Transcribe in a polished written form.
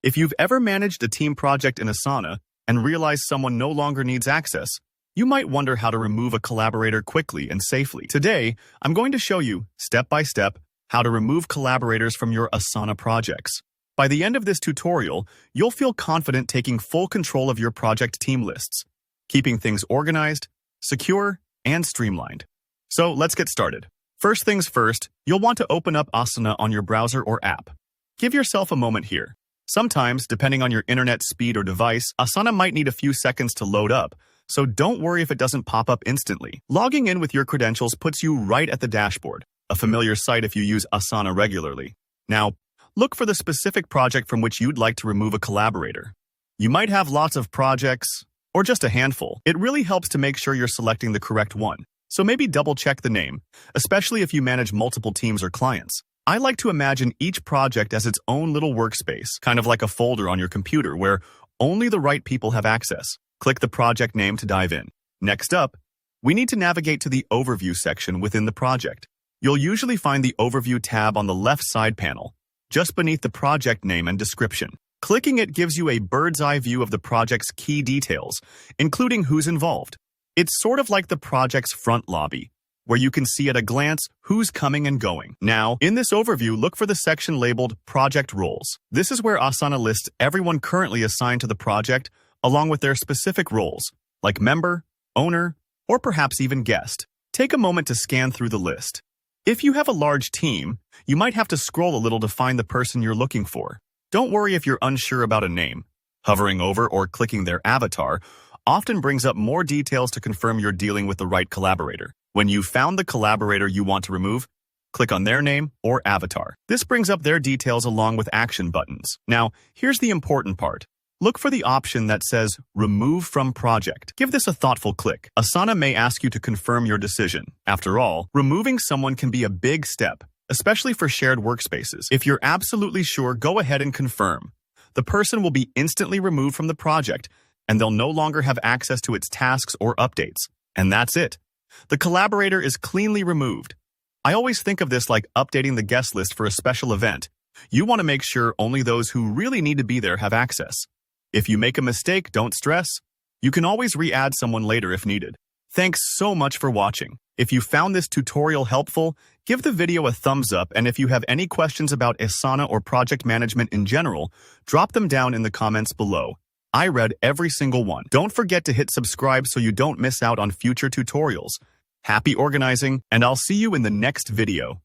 If you've ever managed a team project in Asana and realized someone no longer needs access, you might wonder how to remove a collaborator quickly and safely. Today, I'm going to show you, step by step, how to remove collaborators from your Asana projects. By the end of this tutorial, you'll feel confident taking full control of your project team lists, keeping things organized, secure, and streamlined. So let's get started. First things first, you'll want to open up Asana on your browser or app. Give yourself a moment here. Sometimes, depending on your internet speed or device, Asana might need a few seconds to load up, so don't worry if it doesn't pop up instantly. Logging in with your credentials puts you right at the dashboard, a familiar sight if you use Asana regularly. Now, look for the specific project from which you'd like to remove a collaborator. You might have lots of projects, or just a handful. It really helps to make sure you're selecting the correct one, so maybe double-check the name, especially if you manage multiple teams or clients. I like to imagine each project as its own little workspace, kind of like a folder on your computer where only the right people have access. Click the project name to dive in. Next up, we need to navigate to the Overview section within the project. You'll usually find the Overview tab on the left side panel, just beneath the project name and description. Clicking it gives you a bird's-eye view of the project's key details, including who's involved. It's sort of like the project's front lobby, where you can see at a glance who's coming and going. Now, in this overview, look for the section labeled Project Roles. This is where Asana lists everyone currently assigned to the project, along with their specific roles, like member, owner, or perhaps even guest. Take a moment to scan through the list. If you have a large team, you might have to scroll a little to find the person you're looking for. Don't worry if you're unsure about a name. Hovering over or clicking their avatar often brings up more details to confirm you're dealing with the right collaborator. When you've found the collaborator you want to remove, click on their name or avatar. This brings up their details along with action buttons. Now, here's the important part. Look for the option that says Remove from Project. Give this a thoughtful click. Asana may ask you to confirm your decision. After all, removing someone can be a big step, especially for shared workspaces. If you're absolutely sure, go ahead and confirm. The person will be instantly removed from the project, and they'll no longer have access to its tasks or updates. And that's it. The collaborator is cleanly removed. I always think of this like updating the guest list for a special event. You want to make sure only those who really need to be there have access. If you make a mistake, don't stress. You can always re-add someone later if needed. Thanks so much for watching. If you found this tutorial helpful, give the video a thumbs up, and if you have any questions about Asana or project management in general, drop them down in the comments below. I read every single one. Don't forget to hit subscribe so you don't miss out on future tutorials. Happy organizing, and I'll see you in the next video.